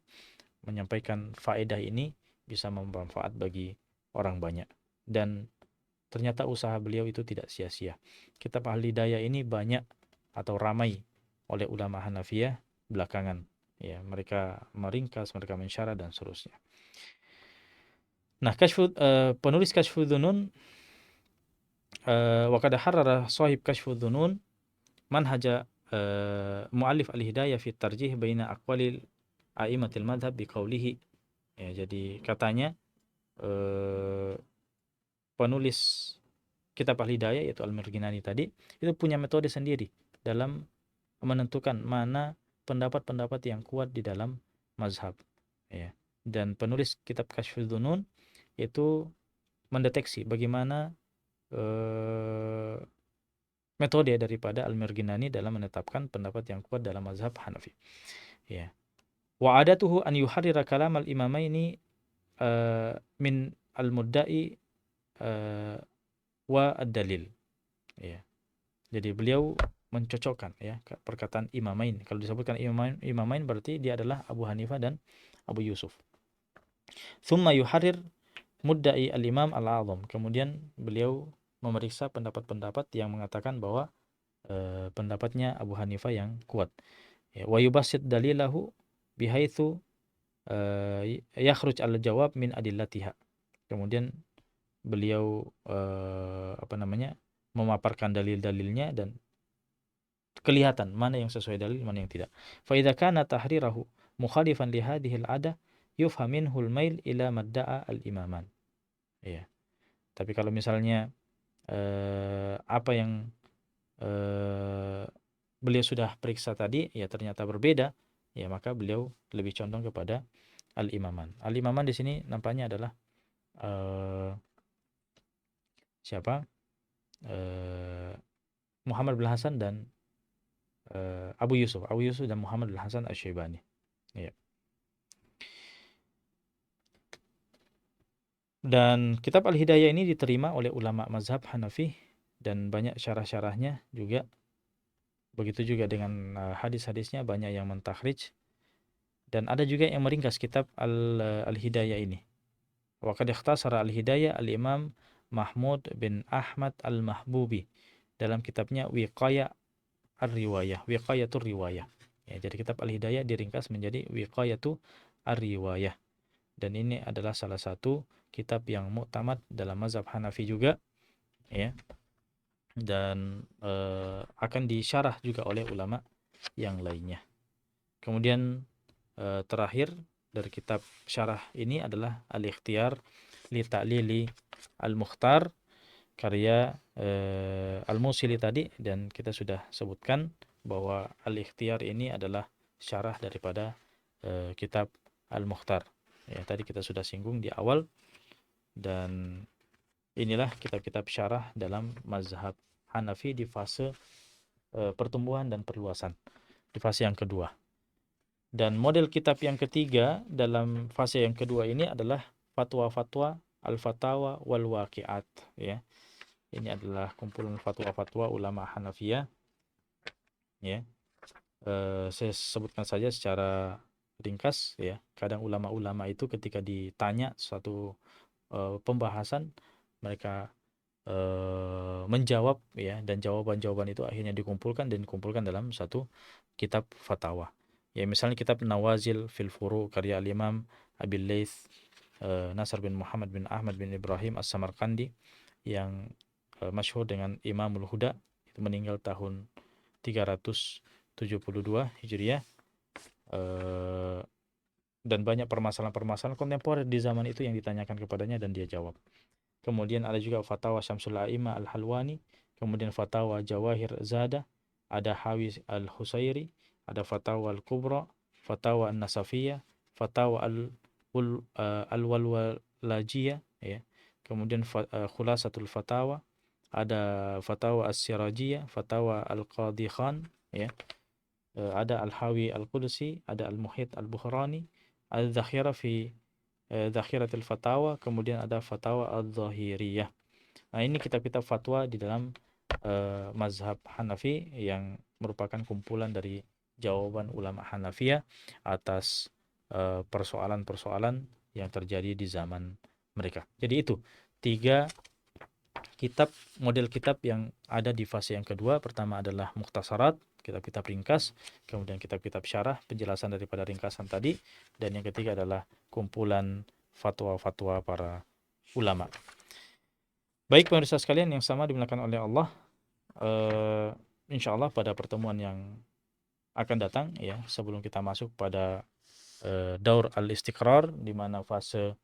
menyampaikan faedah ini bisa bermanfaat bagi orang banyak. Dan ternyata usaha beliau itu tidak sia-sia. Kitab Al-Hidayah ini banyak atau ramai oleh ulama Hanafiyah belakangan, ya, mereka meringkas, mereka mensyarah dan seterusnya. Nah, penulis Kashfudz-Dzunun wa qad harrara sahib Kashfudz-Dzunun manhaja muallif Al-Hidayah fi tarjih baina aqwalil a'immatil madhab biqaulihi, ya. Jadi katanya penulis kitab Al-Hidayah yaitu Al-Mirghinani tadi itu punya metode sendiri dalam menentukan mana pendapat-pendapat yang kuat di dalam mazhab, ya. Dan penulis kitab Kashfudz-Dzunun itu mendeteksi bagaimana metode daripada Al-Mirghinani dalam menetapkan pendapat yang kuat dalam mazhab Hanafi, ya. Wa adatuhu an yuharrira kalam al-imamaini min al-mudda'i wa ad-dalil, ya. Jadi beliau mencocokkan, ya, perkataan imamain. Kalau disebutkan imamain berarti dia adalah Abu Hanifah dan Abu Yusuf. Thumma yuharrir mudda'i al-imam al-azam. Kemudian beliau memeriksa pendapat-pendapat yang mengatakan bahwa pendapatnya Abu Hanifah yang kuat. Wa yubasit dalilahu bihaitsu yakhruj al-jawab min adillatiha. Kemudian beliau memaparkan dalil-dalilnya dan kelihatan mana yang sesuai dalil, mana yang tidak. Fa idza kana tahrirahu mukhalifan li hadhihi al-'adah yufham minhu al-mail ila madda'a al-imaman, ya. Tapi kalau misalnya apa yang beliau sudah periksa tadi, ya, ternyata berbeda, ya, maka beliau lebih condong kepada al-imaman. Al-imaman di sini nampaknya adalah siapa? Muhammad bin Hasan dan Abu Yusuf dan Muhammad bin Hasan Asy-Syaibani, ya. Dan kitab Al-Hidayah ini diterima oleh ulama mazhab Hanafi dan banyak syarah-syarahnya juga. Begitu juga dengan hadis-hadisnya, banyak yang mentakhrij dan ada juga yang meringkas kitab Al-Hidayah ini. Wa qad ikhtasara al-hidayah al-Imam Mahmud bin Ahmad al-Mahbubi dalam kitabnya Wiqayatur Riwayah. Ya, jadi kitab Al-Hidayah diringkas menjadi Wiqayatu Ar-Riwayah. Dan ini adalah salah satu kitab yang muktamad dalam mazhab Hanafi juga, ya. Dan akan disyarah juga oleh ulama yang lainnya. Kemudian terakhir dari kitab syarah ini adalah Al-Ikhtiyar li Ta'lili Al-Mukhtar karya Al-Musili tadi, dan kita sudah sebutkan bahwa Al-Ikhtiyar ini adalah syarah daripada kitab Al-Mukhtar. Ya, tadi kita sudah singgung di awal, dan inilah kitab-kitab syarah dalam mazhab Hanafi di fase pertumbuhan dan perluasan, di fase yang kedua. Dan model kitab yang ketiga dalam fase yang kedua ini adalah fatwa-fatwa al-fatawa wal waqi'at, ya. Ini adalah kumpulan fatwa-fatwa ulama Hanafiyah, ya. Saya sebutkan saja secara ringkas, ya. Kadang ulama-ulama itu ketika ditanya suatu pembahasan, mereka menjawab, ya, dan jawaban-jawaban itu akhirnya dikumpulkan dalam satu kitab fatwa. Ya, misalnya kitab Nawazil fil Furu karya al-Imam Abil Laits Nasr bin Muhammad bin Ahmad bin Ibrahim As-Samarqandi yang masyhur dengan Imamul Huda, itu meninggal tahun 372 Hijriah, dan banyak permasalahan-permasalahan kontemporer di zaman itu yang ditanyakan kepadanya dan dia jawab. Kemudian ada juga fatwa Syamsul A'imah Al-Halwani, kemudian fatwa Jawahir Zada, ada Hawi Al-Husairi, ada fatwa Al-Kubra, fatwa An-Nasafiyah, fatwa Al-Walwalajiyah, ya. Kemudian Khulasatul Fatawa, ada fatwa As-Sirajiyah, fatwa Al-Qadhi Khan, ya. Ada Al-Hawi Al-Qudsi, ada Al-Muhit Al-Bukhrani, Al-Dhakhira fi Dhakhiratul Fatawa, kemudian ada fatwa Al-Zahiriyah. Nah, ini kitab-kitab fatwa di dalam mazhab Hanafi yang merupakan kumpulan dari jawaban ulama Hanafiyah atas persoalan-persoalan yang terjadi di zaman mereka. Jadi itu 3 kitab, model kitab yang ada di fase yang kedua. Pertama adalah Mukhtasarat, kitab-kitab ringkas, kemudian kitab-kitab syarah, penjelasan daripada ringkasan tadi, dan yang ketiga adalah kumpulan fatwa-fatwa para ulama. Baik pemirsa sekalian yang sama dimuliakan oleh Allah, insya Allah pada pertemuan yang akan datang, ya, sebelum kita masuk pada daur al-istiqrar, di mana fase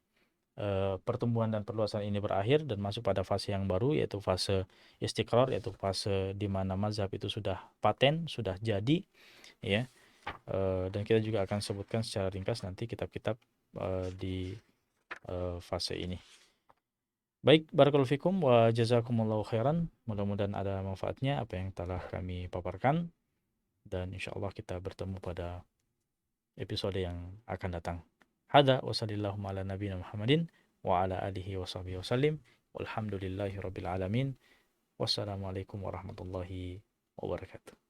pertumbuhan dan perluasan ini berakhir dan masuk pada fase yang baru, yaitu fase istiqrar, yaitu fase di mana mazhab itu sudah paten, sudah jadi, ya. Dan kita juga akan sebutkan secara ringkas nanti kitab-kitab di fase ini. Baik, barakallahu fikum wa jazakumullahu khairan. Mudah-mudahan ada manfaatnya apa yang telah kami paparkan, dan insyaallah kita bertemu pada episode yang akan datang. Hada wa sallallahu ala nabiyina Muhammadin wa ala alihi wa sahbihi wasallim. Walhamdulillahi rabbil alamin. Wassalamualaikum warahmatullahi wabarakatuh.